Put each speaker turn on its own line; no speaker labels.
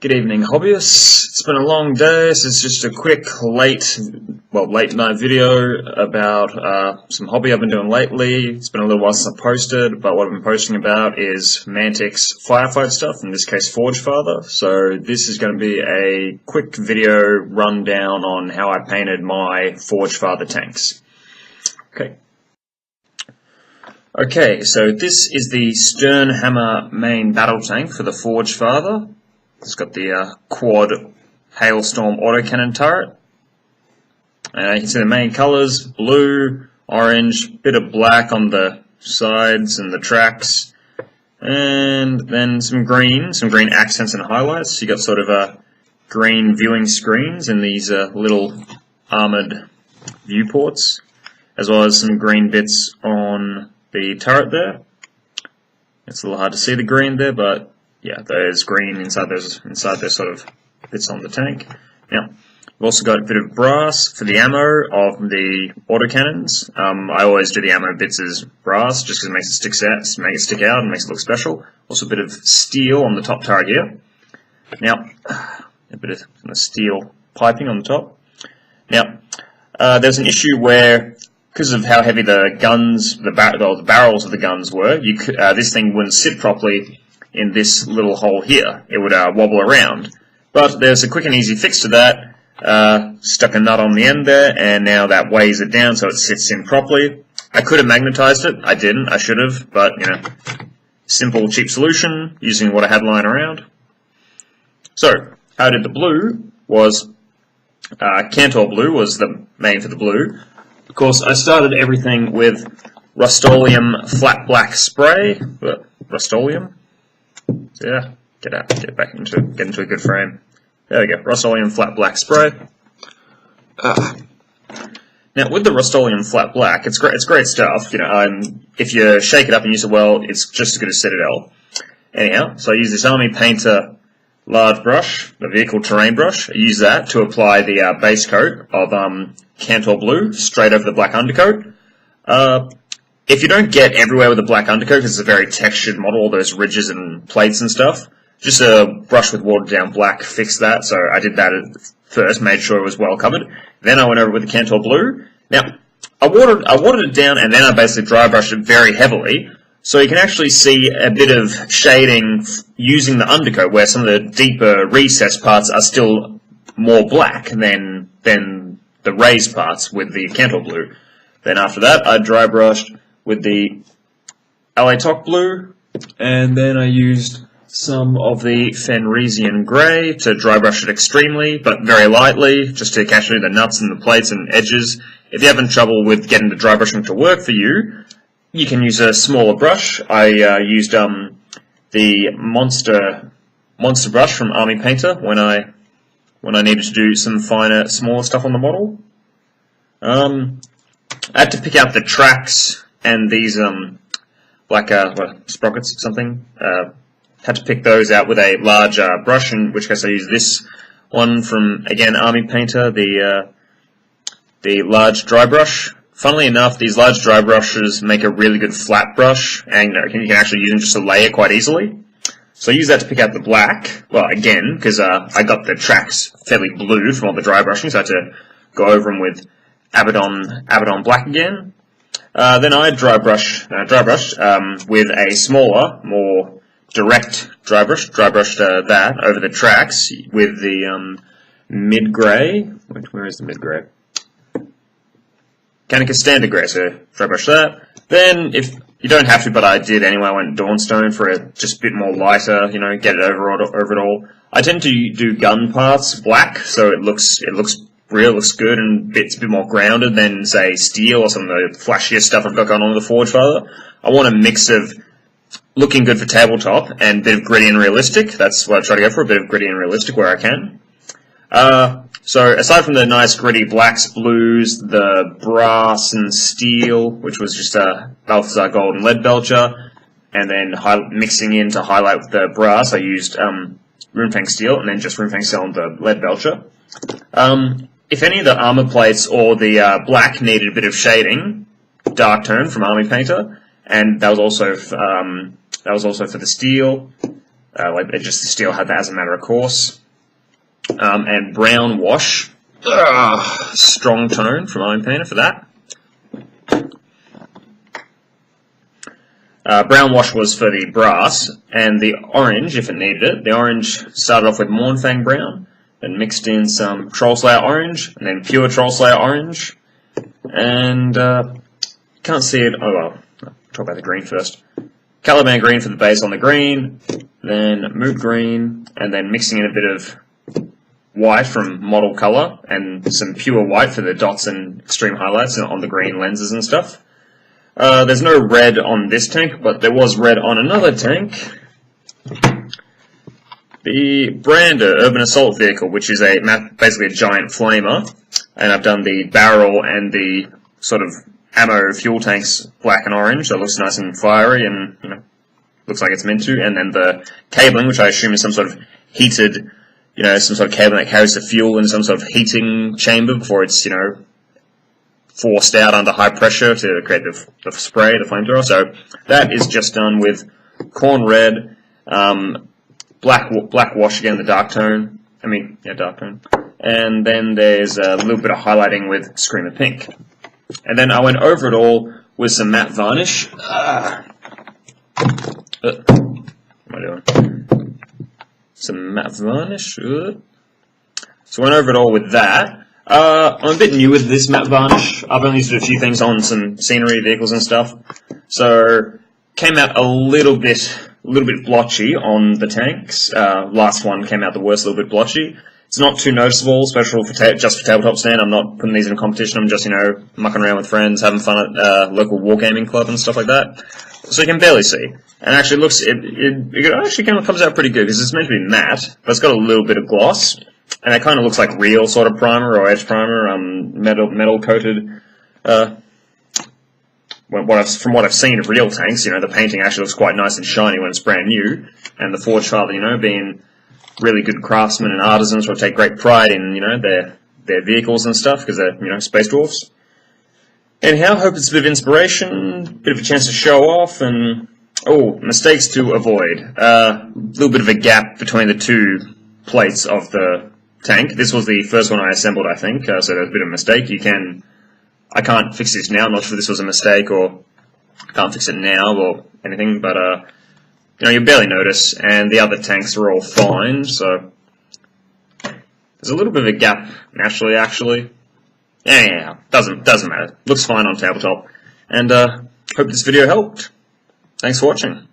Good evening, hobbyists. It's been a long day. This is just a quick late night video about some hobby I've been doing lately. It's been a little while since I posted, but what I've been posting about is Mantic's firefight stuff, in this case ForgeFather. So this is going to be a quick video rundown on how I painted my ForgeFather tanks. Okay, so this is the Stern Hammer main battle tank for the ForgeFather. It's got the quad hailstorm autocannon turret. And you can see the main colours: blue, orange, bit of black on the sides and the tracks, and then some green accents and highlights. You got sort of green viewing screens and these little armoured viewports, as well as some green bits on the turret there. It's a little hard to see the green there, but yeah, there's green inside those sort of bits on the tank. Now, we've also got a bit of brass for the ammo of the autocannons. I always do the ammo bits as brass, just because it makes it stick out and makes it look special. Also a bit of steel on the top turret here. Now, a bit of steel piping on the top. Now, there's an issue where, because of how heavy the guns, the barrels of the guns were, this thing wouldn't sit properly in this little hole here. It would wobble around. But there's a quick and easy fix to that. Stuck a nut on the end there, and now that weighs it down so it sits in properly. I could have magnetized it. I didn't. I should have. But, you know, simple, cheap solution using what I had lying around. So, how I did the blue was, Cantor blue was the main for the blue. Of course, I started everything with Rust-Oleum flat black spray. Rust-Oleum? Yeah, get into a good frame. There we go, Rust-Oleum flat black spray. Now, with the Rust-Oleum flat black, it's great stuff. You know, if you shake it up and use it well, it's just as good as Citadel. Anyhow, so I use this Army Painter large brush, the vehicle terrain brush. I use that to apply the base coat of Cantor blue straight over the black undercoat. If you don't get everywhere with the black undercoat, because it's a very textured model, all those ridges and plates and stuff, just a brush with watered down black fixed that. So I did that first, made sure it was well covered. Then I went over with the Cantor blue. Now, I watered it down, and then I basically dry brushed it very heavily, so you can actually see a bit of shading using the undercoat, where some of the deeper recessed parts are still more black than the raised parts with the Cantor blue. Then after that, I dry brushed with the LA Toc blue, and then I used some of the Fenrisian grey to dry brush it extremely, but very lightly, just to catch the nuts and the plates and edges. If you're having trouble with getting the dry brushing to work for you, you can use a smaller brush. I used the monster brush from Army Painter when I needed to do some finer, smaller stuff on the model. I had to pick out the tracks and these sprockets or something. Had to pick those out with a large brush, in which case I used this one from, again, Army Painter, the large dry brush. Funnily enough, these large dry brushes make a really good flat brush, and you can actually use them just to layer quite easily. So I use that to pick out the black. Well, again, because I got the tracks fairly blue from all the dry brushing, so I had to go over them with Abaddon black again. Then I dry brushed with a smaller, more direct dry brush. Dry brushed that over the tracks with the mid grey. Where is the mid grey? Canica Standard Grey, so dry brush that. Then, if you don't have to, but I did anyway, I went Dawnstone for just a bit more lighter, you know, get it over it all. I tend to do gun parts black, so it looks real, looks good, and it's a bit more grounded than, say, steel or some of the flashier stuff I've got going on with the ForgeFather. I want a mix of looking good for tabletop and a bit of gritty and realistic. That's what I try to go for, a bit of gritty and realistic where I can. So aside from the nice gritty blacks, blues, the brass and steel, which was just a Balthazar Gold and Lead Belcher, and then mixing in to highlight with the brass, I used Runefang Steel, and then just Runefang Steel and the Lead Belcher. If any of the armor plates or the black needed a bit of shading, dark tone from Army Painter, and that was also for the steel. like the steel had that as a matter of course. And brown wash, strong tone from Iron Painter for that. Brown wash was for the brass, and the orange, if it needed it. The orange started off with Mournfang brown, then mixed in some Troll Slayer orange, and then pure Troll Slayer orange. And can't see it. Oh well, I'll talk about the green first. Caliban green for the base on the green, then Moot green, and then mixing in a bit of white from model color, and some pure white for the dots and extreme highlights on the green lenses and stuff. There's no red on this tank, but there was red on another tank. The Brander Urban Assault Vehicle, which is basically a giant flamer, and I've done the barrel and the sort of ammo fuel tanks black and orange, so it looks nice and fiery and looks like it's meant to. And then the cabling, which I assume is some sort of heated, some sort of cabling that carries the fuel in some sort of heating chamber before it's forced out under high pressure to create the spray, the flamethrower. So that is just done with corn red, black wash again, the dark tone. Dark tone. And then there's a little bit of highlighting with Screamer Pink. And then I went over it all with some matte varnish. What am I doing? Some matte varnish. So I went over it all with that. I'm a bit new with this matte varnish. I've only used a few things on some scenery, vehicles and stuff. So came out a little bit blotchy on the tanks. Last one came out the worst, a little bit blotchy. It's not too noticeable, especially just for tabletop stand. I'm not putting these in a competition. I'm just, mucking around with friends, having fun at local wargaming club and stuff like that. So you can barely see. And actually it actually kind of comes out pretty good because it's meant to be matte, but it's got a little bit of gloss. And it kind of looks like real sort of primer or edge primer, metal coated. From what I've seen of real tanks, the painting actually looks quite nice and shiny when it's brand new. And the ForgeFather, being really good craftsmen and artisans, will take great pride in their vehicles and stuff because they're space dwarfs. Anyhow, hope it's a bit of inspiration, bit of a chance to show off, and mistakes to avoid. A little bit of a gap between the two plates of the tank. This was the first one I assembled, I think, so there's a bit of a mistake. I can't fix this now. I'm not sure if this was a mistake or can't fix it now or anything, but you barely notice, and the other tanks are all fine, so there's a little bit of a gap naturally, actually. Yeah, doesn't matter. Looks fine on tabletop, and hope this video helped. Thanks for watching.